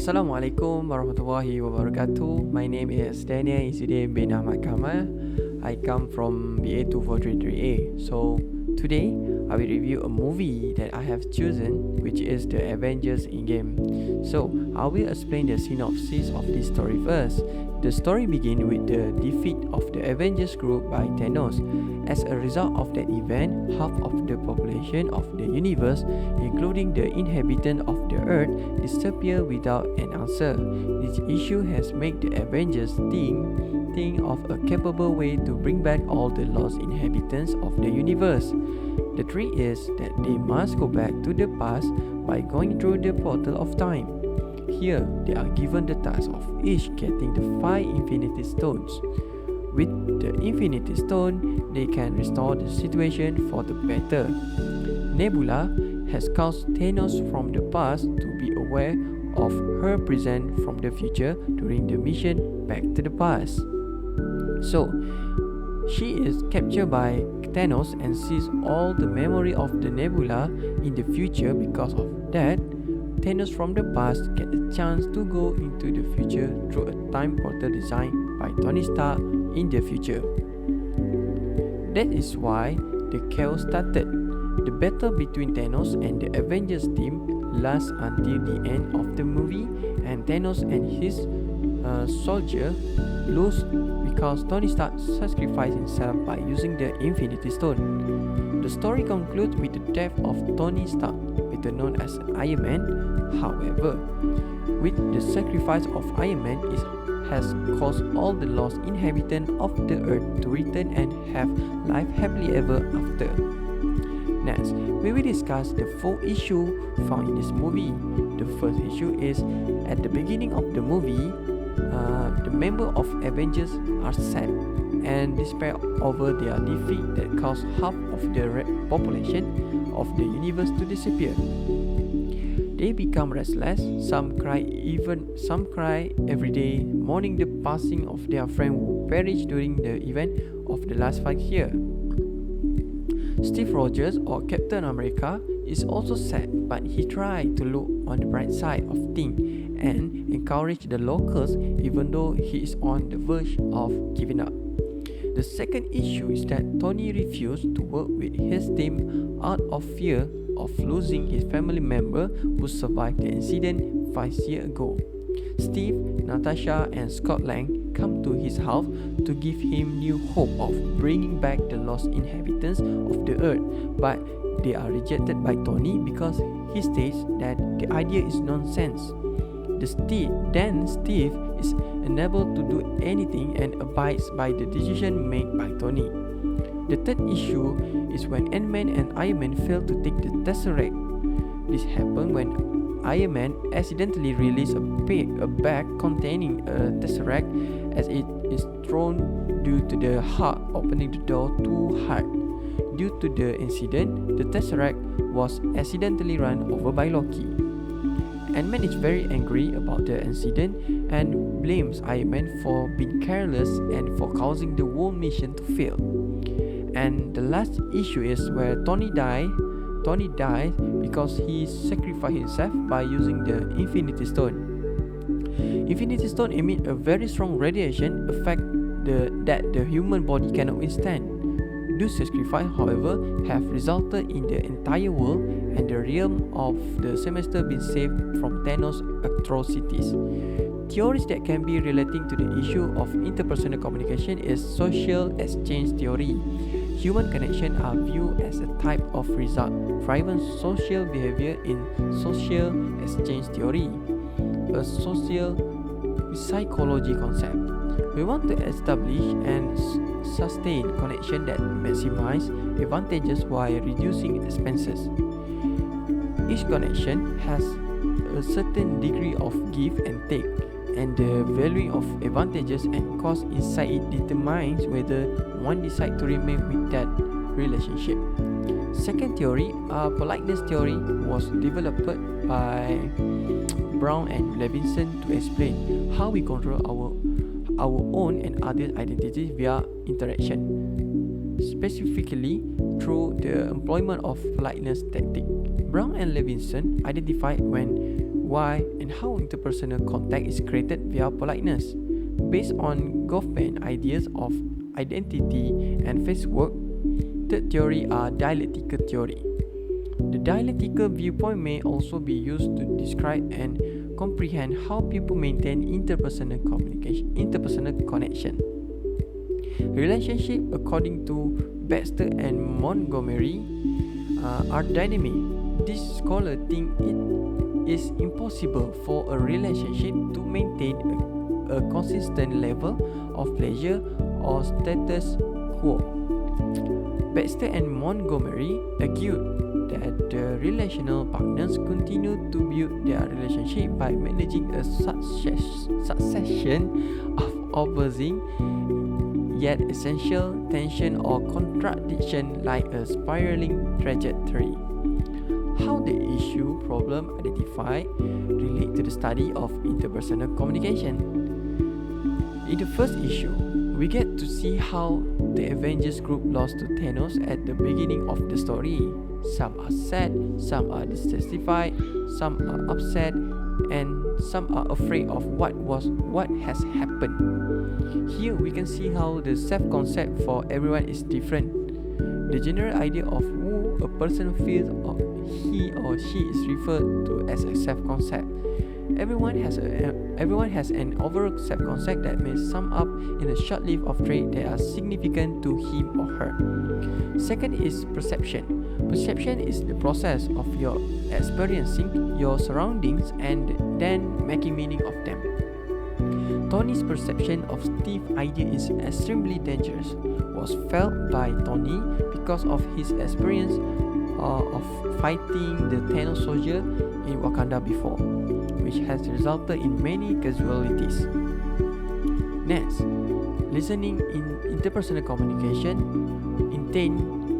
Assalamualaikum warahmatullahi wabarakatuh. My name is Danial Izzuddin bin Ahmad Kamal. I come from BA243A. So today I will review a movie that I have chosen, which is the Avengers Endgame. So I will explain the synopsis of this story first. The story begins with the defeat of the Avengers group by Thanos. As a result of that event, half of the population of the universe, including the inhabitant of the Earth, disappear without an answer. This issue has made the Avengers think of a capable way to bring back all the lost inhabitants of the universe. The trick is that they must go back to the past by going through the portal of time. Here, they are given the task of each getting the 5 Infinity Stones. With the Infinity Stone, they can restore the situation for the better. Nebula has caused Thanos from the past to be aware of her present from the future during the mission back to the past. So, she is captured by Thanos and sees all the memory of the Nebula in the future. Because of that, Thanos from the past get a chance to go into the future through a time portal designed by Tony Stark in the future. That is why the chaos started. The battle between Thanos and the Avengers team lasts until the end of the movie, and Thanos and his soldier lose because Tony Stark sacrificed himself by using the Infinity Stone. The story concludes with the death of Tony Stark, better known as Iron Man. However, with the sacrifice of Iron Man, it has caused all the lost inhabitants of the Earth to return and have life happily ever after. Next, we will discuss the 4 issues found in this movie. The first issue is at the beginning of the movie, the members of Avengers are sad and despair over their defeat that caused half of the population of the universe to disappear. They become restless. Some cry every day, mourning the passing of their friend who perished during the event of the last 5 years. Steve Rogers, or Captain America, is also sad, but he tries to look on the bright side of things and encourage the locals even though he is on the verge of giving up. The second issue is that Tony refused to work with his team out of fear of losing his family member who survived the incident 5 years ago. Steve, Natasha, and Scott Lang come to his house to give him new hope of bringing back the lost inhabitants of the Earth, but they are rejected by Tony because he states that the idea is nonsense. Then Steve is unable to do anything and abides by the decision made by Tony. The third issue is when Ant-Man and Iron Man fail to take the Tesseract. This happened when Iron Man accidentally released a bag containing a Tesseract as it is thrown due to the Hulk opening the door too hard. Due to the incident, the Tesseract was accidentally run over by Loki. Ant-Man is very angry about the incident and blames Iron Man for being careless and for causing the whole mission to fail. And the last issue is where Tony died because he sacrificed himself by using the Infinity Stone. Infinity Stone emit a very strong radiation effect that the human body cannot withstand. Those sacrifices, however, have resulted in the entire world and the realm of the semester being saved from Thanos' atrocities. Theories that can be relating to the issue of interpersonal communication is social exchange theory. Human connections are viewed as a type of result-driven social behavior in social exchange theory, a social psychology concept. We want to establish and sustain connection that maximize advantages while reducing expenses. Each connection has a certain degree of give and take, and the value of advantages and costs inside it determines whether one decides to remain with that relationship. Second theory, politeness theory, was developed by Brown and Levinson to explain how we control our own and others' identities via interaction, specifically through the employment of politeness tactic. Brown and Levinson identified when why, and how interpersonal contact is created via politeness. Based on Goffman's ideas of identity and face work, third theory are dialectical theory. The dialectical viewpoint may also be used to describe and comprehend how people maintain interpersonal connection. Relationship, according to Baxter and Montgomery, are dynamic. This scholar think it is impossible for a relationship to maintain a consistent level of pleasure or status quo. Baxter and Montgomery argued that the relational partners continue to build their relationship by managing a succession of opposing yet essential tension or contradiction like a spiraling trajectory. How the issue problem identified relate to the study of interpersonal communication. In the first issue, we get to see how the Avengers group lost to Thanos at the beginning of the story. Some are sad, some are dissatisfied, some are upset, and some are afraid of what has happened. Here we can see how the self-concept for everyone is different. The general idea of who a person feels or he or she is referred to as a self-concept. Everyone has an overall self-concept that may sum up in a short list of traits that are significant to him or her. Second is perception. Perception is the process of your experiencing your surroundings and then making meaning of them. Tony's perception of Steve's idea is extremely dangerous was felt by Tony because of his experience of fighting the Thanos soldier in Wakanda before, which has resulted in many casualties. Next, listening in interpersonal communication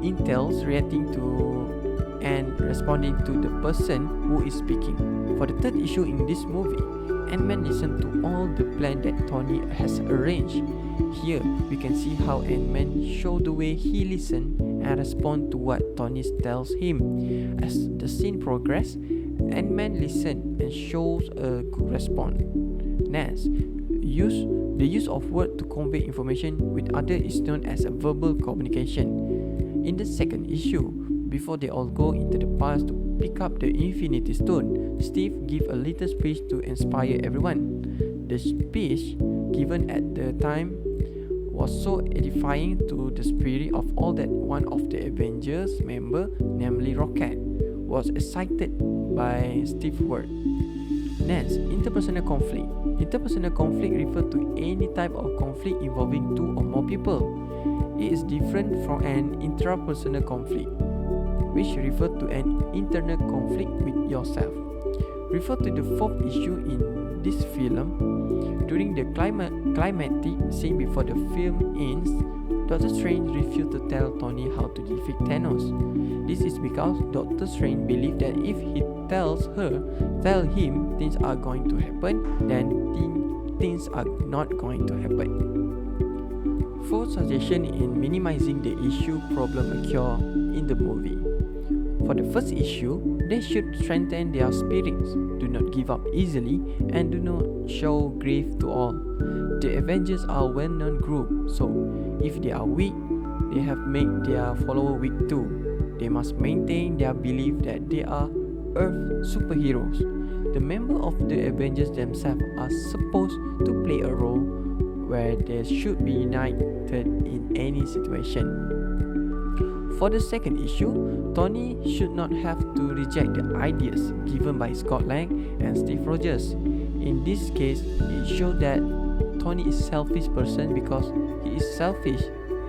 entails reacting to and responding to the person who is speaking. For the third issue in this movie, Ant-Man listened to all the plan that Tony has arranged. Here, we can see how Ant-Man show the way he listen and respond to what Tony tells him. As the scene progresses, Ant-Man listens and shows a good response. Next, the use of words to convey information with others is known as a verbal communication. In the second issue, before they all go into the past to pick up the Infinity Stone, Steve gives a little speech to inspire everyone. The speech, given at the time, was so edifying to the spirit of all that one of the Avengers member, namely Rocket, was excited by Steve's word. Next, interpersonal conflict. Interpersonal conflict refers to any type of conflict involving two or more people. It is different from an intrapersonal conflict, which refers to an internal conflict with yourself. Refer to the fourth issue in this film. During the climactic scene before the film ends, Doctor Strange refused to tell Tony how to defeat Thanos. This is because Doctor Strange believes that if he tell him things are going to happen, then things are not going to happen. Fourth suggestion in minimizing the issue problem occur in the movie. For the first issue, they should strengthen their spirits, do not give up easily, and do not show grief to all. The Avengers are a well-known group, so if they are weak, they have made their followers weak too. They must maintain their belief that they are Earth superheroes. The members of the Avengers themselves are supposed to play a role where they should be united in any situation. For the second issue, Tony should not have to reject the ideas given by Scott Lang and Steve Rogers. In this case, it shows that Tony is a selfish person because he is selfish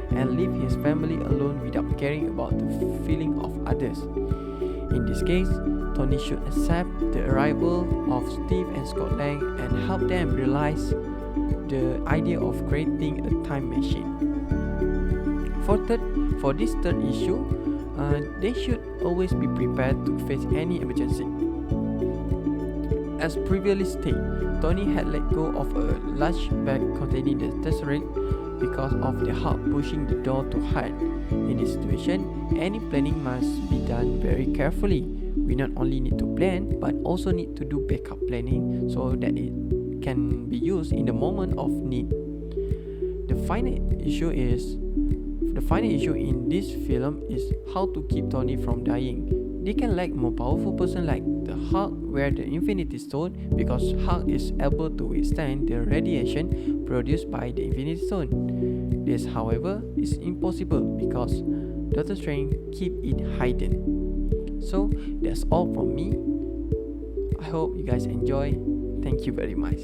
and leave his family alone without caring about the feeling of others. In this case, Tony should accept the arrival of Steve and Scott Lang and help them realize the idea of creating a time machine. For this third issue, they should always be prepared to face any emergency. As previously stated, Tony had let go of a large bag containing the Tesseract because of the Hulk pushing the door to hide. In this situation, any planning must be done very carefully. we not only need to plan but also need to do backup planning so that it can be used in the moment of need. The final issue in this film is how to keep Tony from dying. They can lack more powerful person like the Hulk wear the Infinity Stone because Hulk is able to withstand the radiation produced by the Infinity Stone. This, however, is impossible because Doctor Strange keep it hidden. So that's all from me. I hope you guys enjoy. Thank you very much.